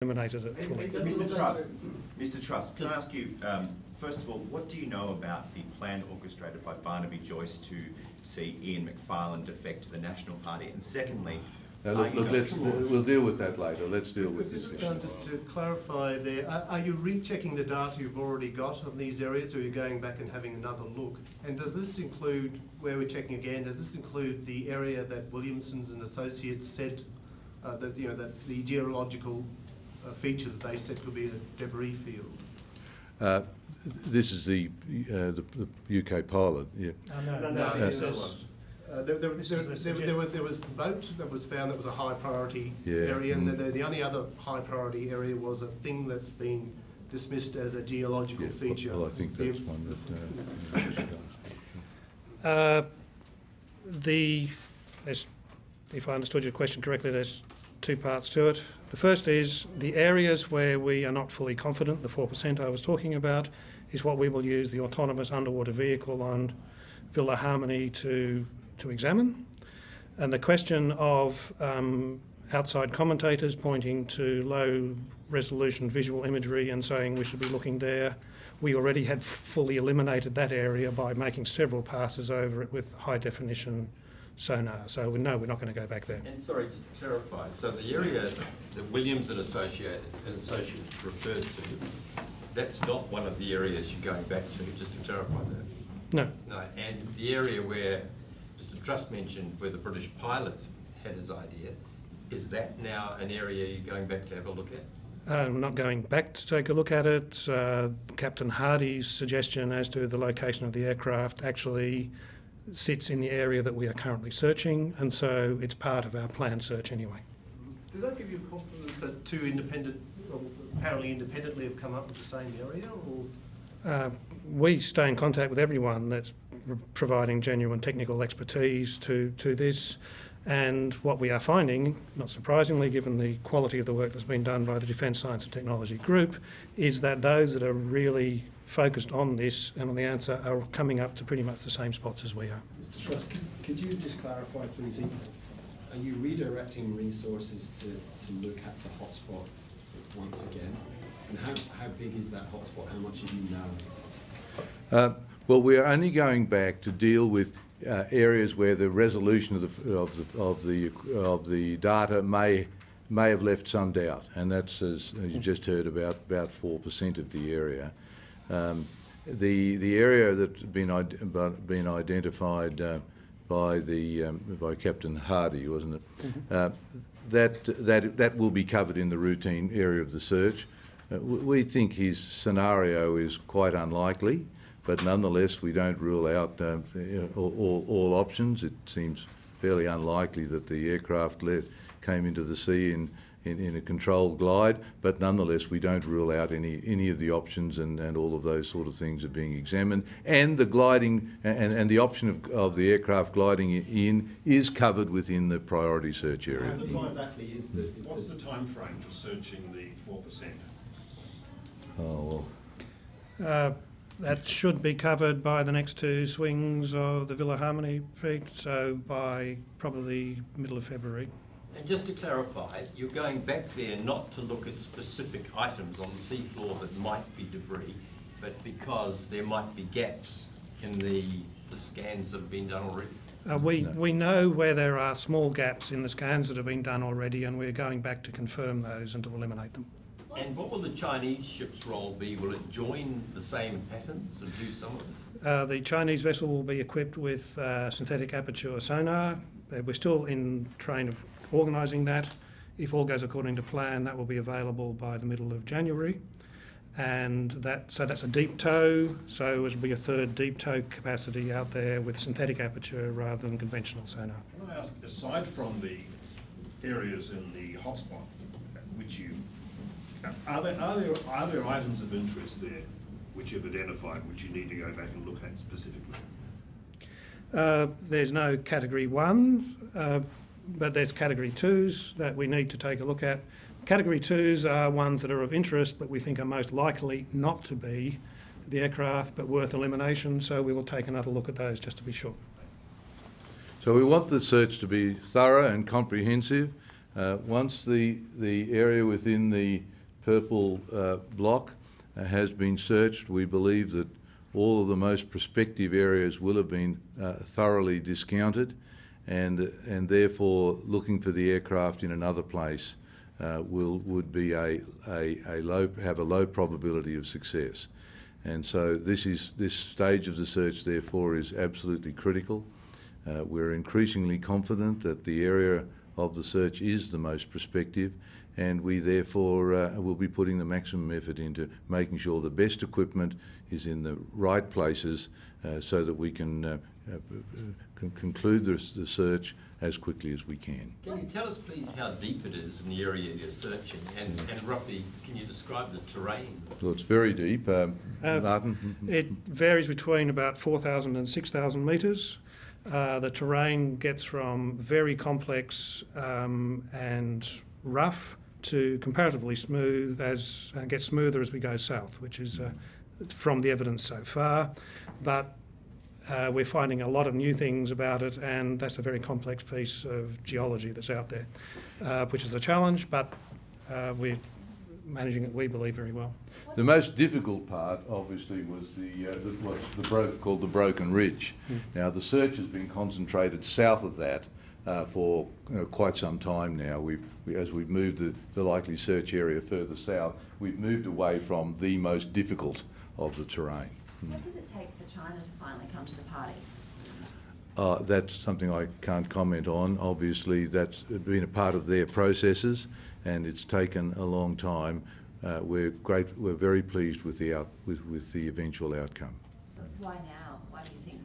eliminated it fully. Mr. Truss, can I ask you, first of all, what do you know about the plan orchestrated by Barnaby Joyce to see Ian Macfarlane defect to the National Party? And secondly, we'll deal with that later. Let's deal with this issue. Just to clarify there, are you rechecking the data you've already got on these areas, or are you going back and having another look? And does this include, where we're checking again, does this include the area that Williamson's and Associates said that the geological feature that they said could be a debris field? This is the UK pilot. Yeah. There was the boat that was found that was a high priority area, and the only other high priority area was a thing that's been dismissed as a geological feature. Well, I think that's one that. If I understood your question correctly, there's two parts to it. The first is the areas where we are not fully confident, the 4% I was talking about, is what we will use the autonomous underwater vehicle on Villa Harmony to examine. And the question of outside commentators pointing to low resolution visual imagery and saying we should be looking there, we already had fully eliminated that area by making several passes over it with high definition sonar. So we know we're not going to go back there. And sorry, just to clarify, so the area that Williams and Associates referred to, that's not one of the areas you're going back to, just to clarify that? No. No, and the area where Mr. Truss mentioned where the British pilot had his idea, is that now an area you're going back to have a look at? I'm not going back to take a look at it. Captain Hardy's suggestion as to the location of the aircraft actually sits in the area that we are currently searching, and so it's part of our planned search anyway. Does that give you confidence that two independent, or apparently independently, have come up with the same area? Or we stay in contact with everyone that's providing genuine technical expertise to this, and what we are finding, not surprisingly given the quality of the work that's been done by the Defence Science and Technology Group, is that those that are really focused on this and on the answer are coming up to pretty much the same spots as we are. Mr. Truss, could you just clarify, please, are you redirecting resources to look at the hotspot once again? And how big is that hotspot? How much have you known? Well, we're only going back to deal with areas where the resolution of the data may have left some doubt, and that's, as you just heard, about 4% of the area. The area that's been identified by Captain Hardy, wasn't it? Mm-hmm. That will be covered in the routine area of the search. We think his scenario is quite unlikely, but nonetheless we don't rule out all options. It seems fairly unlikely that the aircraft came into the sea in a controlled glide, but nonetheless we don't rule out any of the options, and all of those sort of things are being examined. And the gliding and the option of the aircraft gliding in is covered within the priority search area. What exactly is the... What's the time frame for searching the 4%? Oh, well. That should be covered by the next two swings of the Villa Harmony peak, so by probably middle of February. And just to clarify, you're going back there not to look at specific items on the seafloor that might be debris, but because there might be gaps in the scans that have been done already? We know where there are small gaps in the scans that have been done already, and we're going back to confirm those and to eliminate them. And what will the Chinese ship's role be? Will it join the same patterns and do some of it? The Chinese vessel will be equipped with synthetic aperture sonar. We're still in train of organising that. If all goes according to plan, that will be available by the middle of January. And that's a deep tow, so it will be a third deep tow capacity out there with synthetic aperture rather than conventional sonar. Can I ask, aside from the areas in the hotspot, which you are there items of interest there which you've identified which you need to go back and look at specifically? There's no category 1, but there's category 2s that we need to take a look at. Category 2s are ones that are of interest but we think are most likely not to be the aircraft but worth elimination, so we will take another look at those just to be sure. So we want the search to be thorough and comprehensive. Once the area within the purple block has been searched, we believe that all of the most prospective areas will have been thoroughly discounted, and therefore looking for the aircraft in another place would be have a low probability of success. And so this stage of the search therefore is absolutely critical. We're increasingly confident that the area of the search is the most prospective, and we therefore will be putting the maximum effort into making sure the best equipment is in the right places so that we can conclude the search as quickly as we can. Can you tell us please how deep it is in the area you're searching, and roughly can you describe the terrain? Well, it's very deep. Martin? It varies between about 4,000 and 6,000 metres. The terrain gets from very complex and rough to comparatively smooth, gets smoother as we go south, which is from the evidence so far. But we're finding a lot of new things about it, and that's a very complex piece of geology that's out there, which is a challenge, but we're managing it, we believe, very well. The most difficult part, obviously, was what's called the Broken Ridge. Now, the search has been concentrated south of that for quite some time now. As we've moved the likely search area further south, we've moved away from the most difficult of the terrain. What did it take for China to finally come to the party? That's something I can't comment on. Obviously, that's been a part of their processes, and it's taken a long time. We're very pleased with the eventual outcome. Why now? Why do you think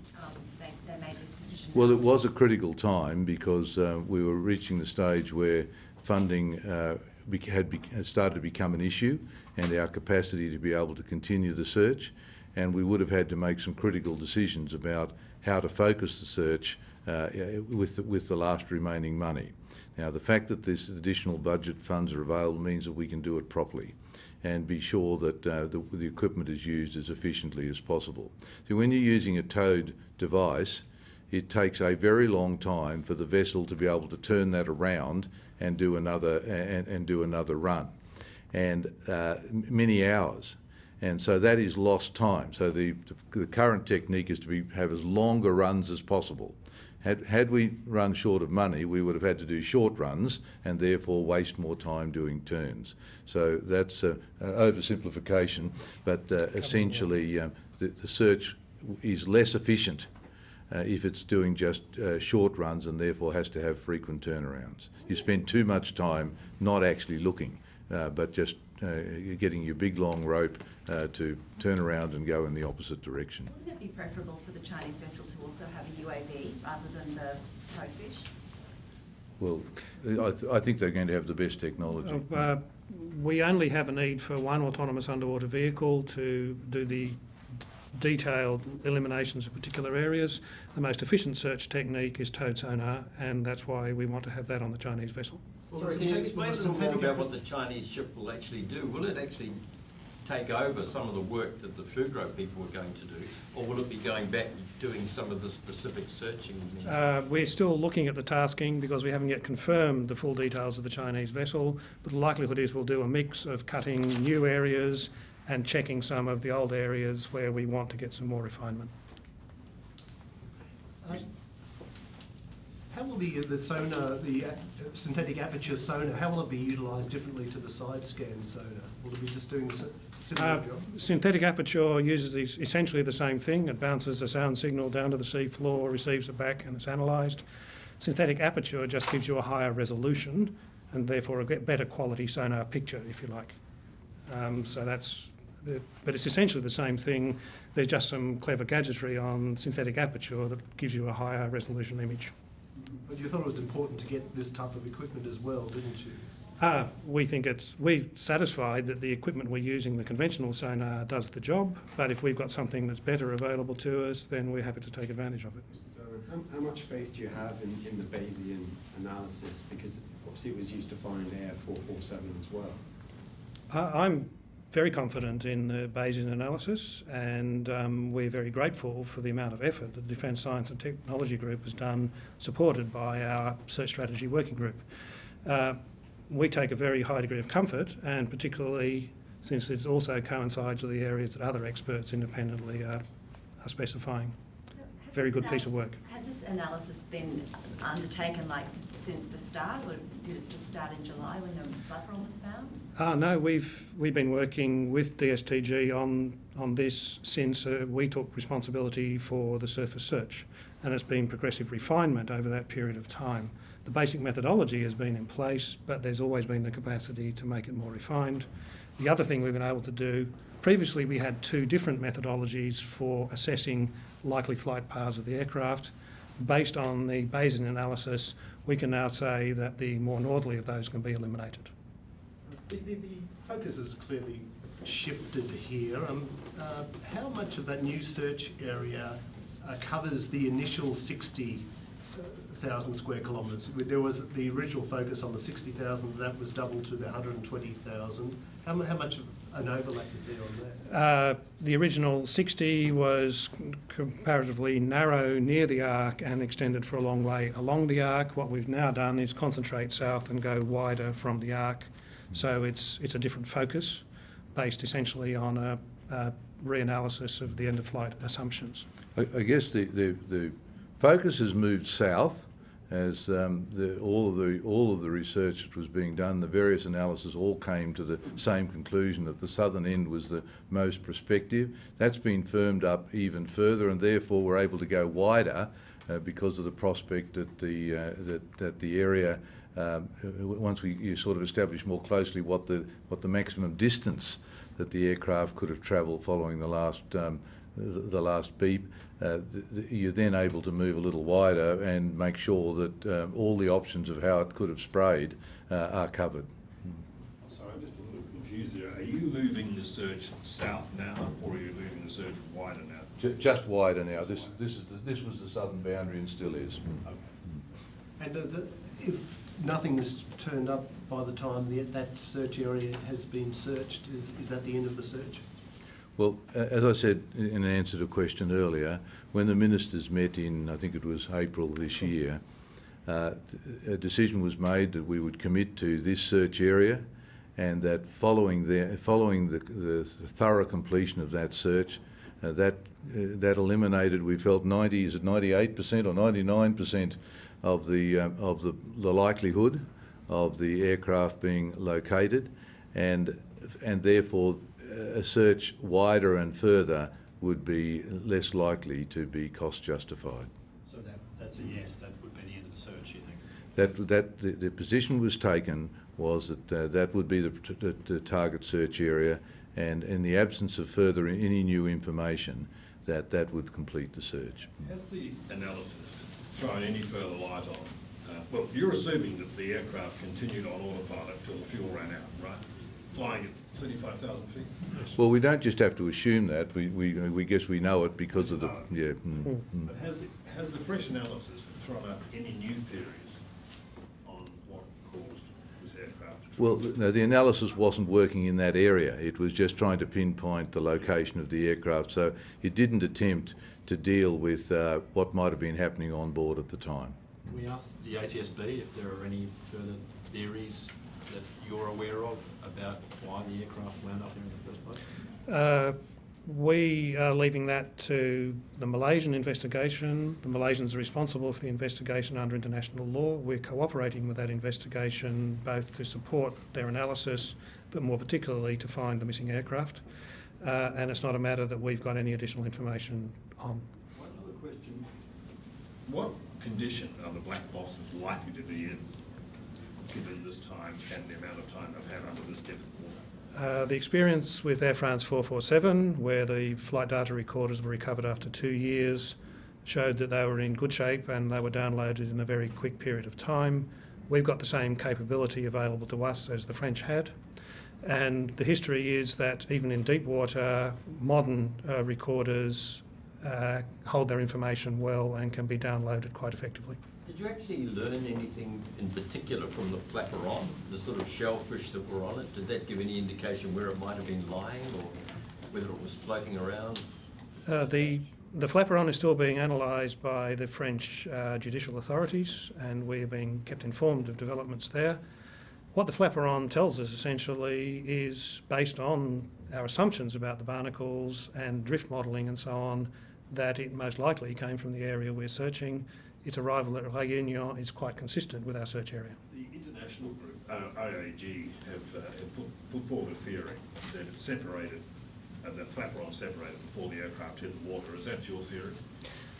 they made this decision? Well, it was a critical time because we were reaching the stage where funding had started to become an issue, and our capacity to be able to continue the search, and we would have had to make some critical decisions about how to focus the search with the last remaining money. Now, the fact that this additional budget funds are available means that we can do it properly and be sure that the equipment is used as efficiently as possible. So when you're using a towed device, it takes a very long time for the vessel to be able to turn that around and do another run, and many hours. And so that is lost time. So the current technique is to have as longer runs as possible. Had we run short of money, we would have had to do short runs and therefore waste more time doing turns. So that's an oversimplification, but essentially the search is less efficient if it's doing just short runs and therefore has to have frequent turnarounds. You spend too much time not actually looking, but just getting your big long rope to turn around and go in the opposite direction. Wouldn't it be preferable for the Chinese vessel to also have a UAV rather than the towfish? Well, I think they're going to have the best technology. We only have a need for one autonomous underwater vehicle to do the detailed eliminations of particular areas. The most efficient search technique is towed sonar, and that's why we want to have that on the Chinese vessel. Sorry, can you explain a little more about what the Chinese ship will actually do? Will it actually take over some of the work that the Fugro people are going to do, or will it be going back doing some of the specific searching? We're still looking at the tasking because we haven't yet confirmed the full details of the Chinese vessel, but the likelihood is we'll do a mix of cutting new areas and checking some of the old areas where we want to get some more refinement. How will the sonar, the synthetic aperture sonar, how will it be utilised differently to the side scan sonar? Will it be just doing a similar job? Synthetic aperture uses essentially the same thing. It bounces a sound signal down to the sea floor, receives it back, and it's analysed. Synthetic aperture just gives you a higher resolution and therefore a better quality sonar picture, if you like. But it's essentially the same thing. There's just some clever gadgetry on synthetic aperture that gives you a higher resolution image. But you thought it was important to get this type of equipment as well, didn't you? We're satisfied that the equipment we're using, the conventional sonar, does the job, but if we've got something that's better available to us, then we're happy to take advantage of it. How much faith do you have in the Bayesian analysis? Because obviously it was used to find Air 447 as well. I'm very confident in the Bayesian analysis, and we're very grateful for the amount of effort that the Defence Science and Technology Group has done, supported by our Search Strategy Working Group. we take a very high degree of comfort, and particularly since it also coincides with the areas that other experts independently are specifying. Very good piece of work. Has this analysis been undertaken since the start, or did it just start in July when the flatron was found? No, we've been working with DSTG on this since we took responsibility for the surface search, and it's been progressive refinement over that period of time. The basic methodology has been in place, but there's always been the capacity to make it more refined. The other thing we've been able to do, previously we had two different methodologies for assessing likely flight paths of the aircraft. Based on the Bayesian analysis, we can now say that the more northerly of those can be eliminated. The focus has clearly shifted here. How much of that new search area covers the initial 60,000 square kilometres? There was the original focus on the 60,000, that was doubled to the 120,000. How much of an overlap is there on that? The original 60 was comparatively narrow near the arc and extended for a long way along the arc. What we've now done is concentrate south and go wider from the arc. So it's a different focus based essentially on a reanalysis of the end-of-flight assumptions. I guess the focus has moved south as all of the research that was being done, the various analyses all came to the same conclusion that the southern end was the most prospective. That's been firmed up even further, and therefore we're able to go wider because of the prospect that the area, once you sort of establish more closely what the maximum distance that the aircraft could have travelled following the last beep, you're then able to move a little wider and make sure that all the options of how it could have sprayed are covered. Sorry, I'm just a little confused there. Are you moving the search south now, or are you moving the search wider now? Just wider now. This was the southern boundary and still is. Okay. And if nothing has turned up by the time that search area has been searched, is that the end of the search? Well, as I said in an answer to a question earlier, when the ministers met in, I think it was April this year, a decision was made that we would commit to this search area, and that following the thorough completion of that search, that eliminated, we felt 98% or 99% of the likelihood of the aircraft being located, and therefore a search wider and further would be less likely to be cost justified. So that's a yes, that would be the end of the search, you think? The position was taken was that that would be the target search area, and in the absence of further any new information, that would complete the search. Has the analysis thrown any further light on, well, you're assuming that the aircraft continued on autopilot till the fuel ran out, right? Flying at 35,000 feet? Well, we don't just have to assume that. We guess we know it because of the... Yeah. But has the fresh analysis thrown up any new theories on what caused this aircraft? Well, no, the analysis wasn't working in that area. It was just trying to pinpoint the location of the aircraft, so it didn't attempt to deal with what might have been happening on board at the time. Can we ask the ATSB if there are any further theories that you're aware of about why the aircraft wound up there in the first place? We are leaving that to the Malaysian investigation. The Malaysians are responsible for the investigation under international law. We're cooperating with that investigation both to support their analysis, but more particularly to find the missing aircraft. And it's not a matter that we've got any additional information on. One other question. What condition are the black bosses likely to be in, given this time and the amount of time they've had under this depth of water? The experience with Air France 447, where the flight data recorders were recovered after 2 years, showed that they were in good shape and they were downloaded in a very quick period of time. We've got the same capability available to us as the French had. And the history is that even in deep water, modern recorders hold their information well and can be downloaded quite effectively. Did you actually learn anything in particular from the flaperon, the sort of shellfish that were on it? Did that give any indication where it might have been lying or whether it was floating around? The The flaperon is still being analysed by the French judicial authorities, and we are being kept informed of developments there. What the flaperon tells us essentially is based on our assumptions about the barnacles and drift modelling and so on, that it most likely came from the area we're searching. Its arrival at Réunion is quite consistent with our search area. The international group, IAG, have put forward a theory that it separated, the flaperon separated before the aircraft hit the water. Is that your theory?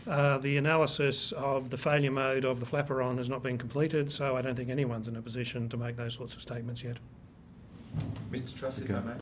The analysis of the failure mode of the flaperon has not been completed, so I don't think anyone's in a position to make those sorts of statements yet. Mr. Truss, if I may.